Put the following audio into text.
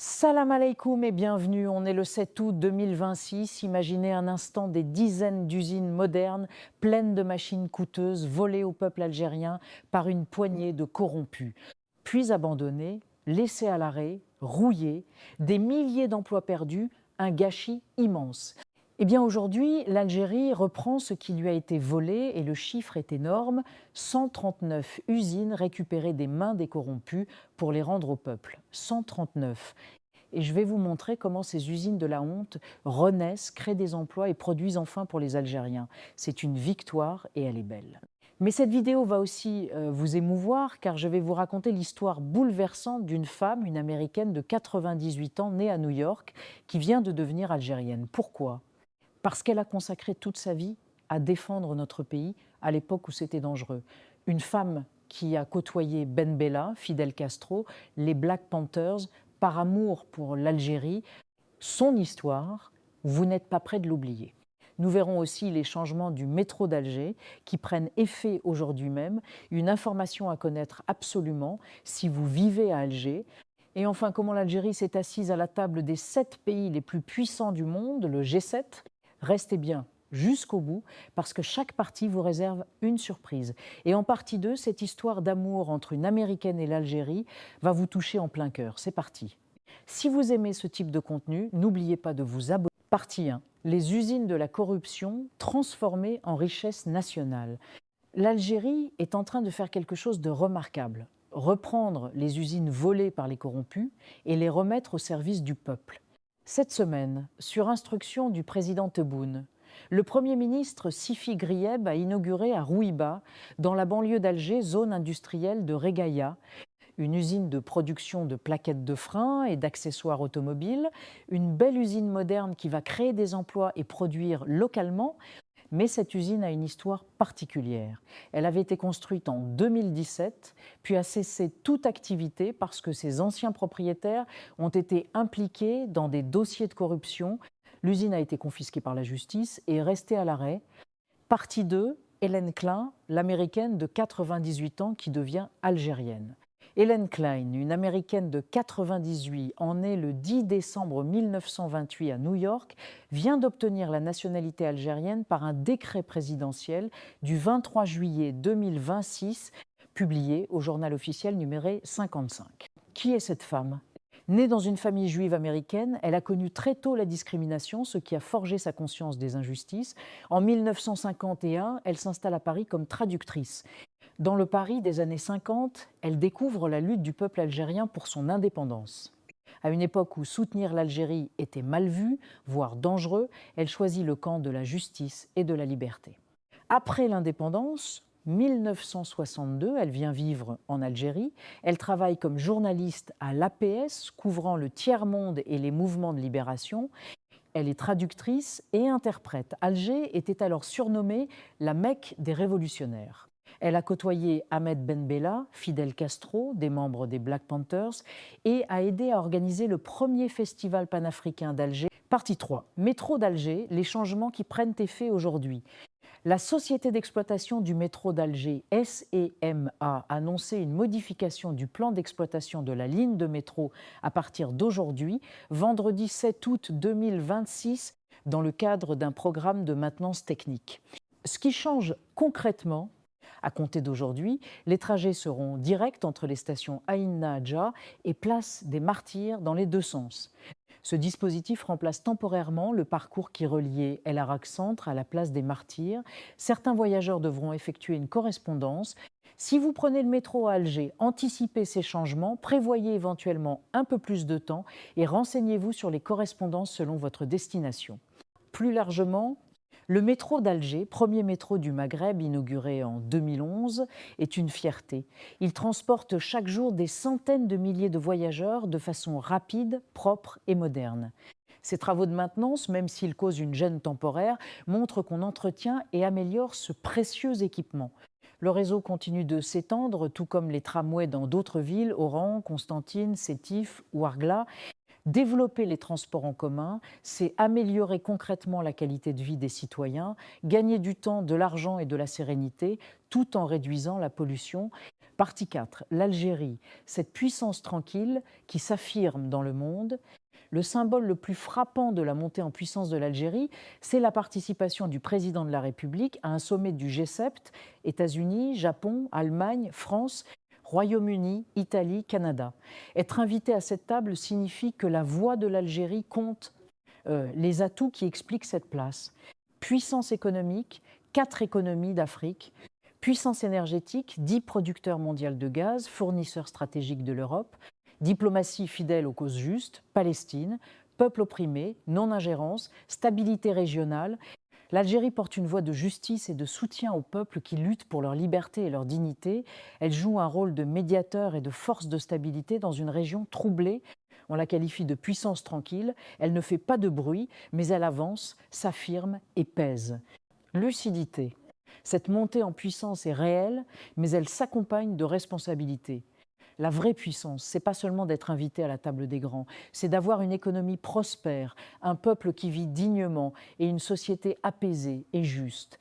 Salam alaikum et bienvenue, on est le 7 août 2026. Imaginez un instant des dizaines d'usines modernes, pleines de machines coûteuses, volées au peuple algérien par une poignée de corrompus. Puis abandonnées, laissées à l'arrêt, rouillées, des milliers d'emplois perdus, un gâchis immense. Eh bien aujourd'hui, l'Algérie reprend ce qui lui a été volé et le chiffre est énorme, 139 usines récupérées des mains des corrompus pour les rendre au peuple. 139. Et je vais vous montrer comment ces usines de la honte renaissent, créent des emplois et produisent enfin pour les Algériens. C'est une victoire et elle est belle. Mais cette vidéo va aussi vous émouvoir car je vais vous raconter l'histoire bouleversante d'une femme, une Américaine de 98 ans, née à New York, qui vient de devenir algérienne. Pourquoi ? Parce qu'elle a consacré toute sa vie à défendre notre pays à l'époque où c'était dangereux. Une femme qui a côtoyé Ben Bella, Fidel Castro, les Black Panthers, par amour pour l'Algérie. Son histoire, vous n'êtes pas près de l'oublier. Nous verrons aussi les changements du métro d'Alger qui prennent effet aujourd'hui même, une information à connaître absolument si vous vivez à Alger. Et enfin, comment l'Algérie s'est assise à la table des 7 pays les plus puissants du monde, le G7. Restez bien jusqu'au bout parce que chaque partie vous réserve une surprise. Et en partie 2, cette histoire d'amour entre une Américaine et l'Algérie va vous toucher en plein cœur. C'est parti. Si vous aimez ce type de contenu, n'oubliez pas de vous abonner. Partie 1. Les usines de la corruption transformées en richesse nationale. L'Algérie est en train de faire quelque chose de remarquable. Reprendre les usines volées par les corrompus et les remettre au service du peuple. Cette semaine, sur instruction du président Tebboune, le Premier ministre Sifi Grieb a inauguré à Rouiba, dans la banlieue d'Alger, zone industrielle de Regaïa, une usine de production de plaquettes de frein et d'accessoires automobiles, une belle usine moderne qui va créer des emplois et produire localement. Mais cette usine a une histoire particulière. Elle avait été construite en 2017, puis a cessé toute activité parce que ses anciens propriétaires ont été impliqués dans des dossiers de corruption. L'usine a été confisquée par la justice et est restée à l'arrêt. Partie 2, Hélène Klein, l'Américaine de 98 ans qui devient algérienne. Hélène Klein, une Américaine de 98 ans, née le 10 décembre 1928 à New York, vient d'obtenir la nationalité algérienne par un décret présidentiel du 23 juillet 2026, publié au journal officiel numéro 55. Qui est cette femme ? Née dans une famille juive américaine, elle a connu très tôt la discrimination, ce qui a forgé sa conscience des injustices. En 1951, elle s'installe à Paris comme traductrice. Dans le Paris des années 50, elle découvre la lutte du peuple algérien pour son indépendance. À une époque où soutenir l'Algérie était mal vu, voire dangereux, elle choisit le camp de la justice et de la liberté. Après l'indépendance, 1962, elle vient vivre en Algérie. Elle travaille comme journaliste à l'APS, couvrant le tiers-monde et les mouvements de libération. Elle est traductrice et interprète. Alger était alors surnommée la Mecque des révolutionnaires. Elle a côtoyé Ahmed Ben Bella, Fidel Castro, des membres des Black Panthers, et a aidé à organiser le premier festival panafricain d'Alger. Partie 3. Métro d'Alger, les changements qui prennent effet aujourd'hui. La société d'exploitation du métro d'Alger, SEMA, a annoncé une modification du plan d'exploitation de la ligne de métro à partir d'aujourd'hui, vendredi 7 août 2026, dans le cadre d'un programme de maintenance technique. Ce qui change concrètement, à compter d'aujourd'hui, les trajets seront directs entre les stations Aïn Nahdja et Place des Martyrs dans les deux sens. Ce dispositif remplace temporairement le parcours qui reliait El Arak Centre à la Place des Martyrs. Certains voyageurs devront effectuer une correspondance. Si vous prenez le métro à Alger, anticipez ces changements, prévoyez éventuellement un peu plus de temps et renseignez-vous sur les correspondances selon votre destination. Plus largement, le métro d'Alger, premier métro du Maghreb inauguré en 2011, est une fierté. Il transporte chaque jour des centaines de milliers de voyageurs de façon rapide, propre et moderne. Ces travaux de maintenance, même s'ils causent une gêne temporaire, montrent qu'on entretient et améliore ce précieux équipement. Le réseau continue de s'étendre, tout comme les tramways dans d'autres villes, Oran, Constantine, Sétif ou Argla. Développer les transports en commun, c'est améliorer concrètement la qualité de vie des citoyens, gagner du temps, de l'argent et de la sérénité, tout en réduisant la pollution. Partie 4, l'Algérie, cette puissance tranquille qui s'affirme dans le monde. Le symbole le plus frappant de la montée en puissance de l'Algérie, c'est la participation du président de la République à un sommet du G7, États-Unis, Japon, Allemagne, France, Royaume-Uni, Italie, Canada. Être invité à cette table signifie que la voix de l'Algérie compte. Les atouts qui expliquent cette place. Puissance économique, 4 économies d'Afrique. Puissance énergétique, 10 producteurs mondiaux de gaz, fournisseurs stratégiques de l'Europe. Diplomatie fidèle aux causes justes, Palestine. Peuple opprimé, non-ingérence, stabilité régionale. L'Algérie porte une voix de justice et de soutien aux peuples qui luttent pour leur liberté et leur dignité. Elle joue un rôle de médiateur et de force de stabilité dans une région troublée. On la qualifie de puissance tranquille. Elle ne fait pas de bruit, mais elle avance, s'affirme et pèse. Lucidité. Cette montée en puissance est réelle, mais elle s'accompagne de responsabilités. La vraie puissance, c'est pas seulement d'être invité à la table des grands, c'est d'avoir une économie prospère, un peuple qui vit dignement et une société apaisée et juste.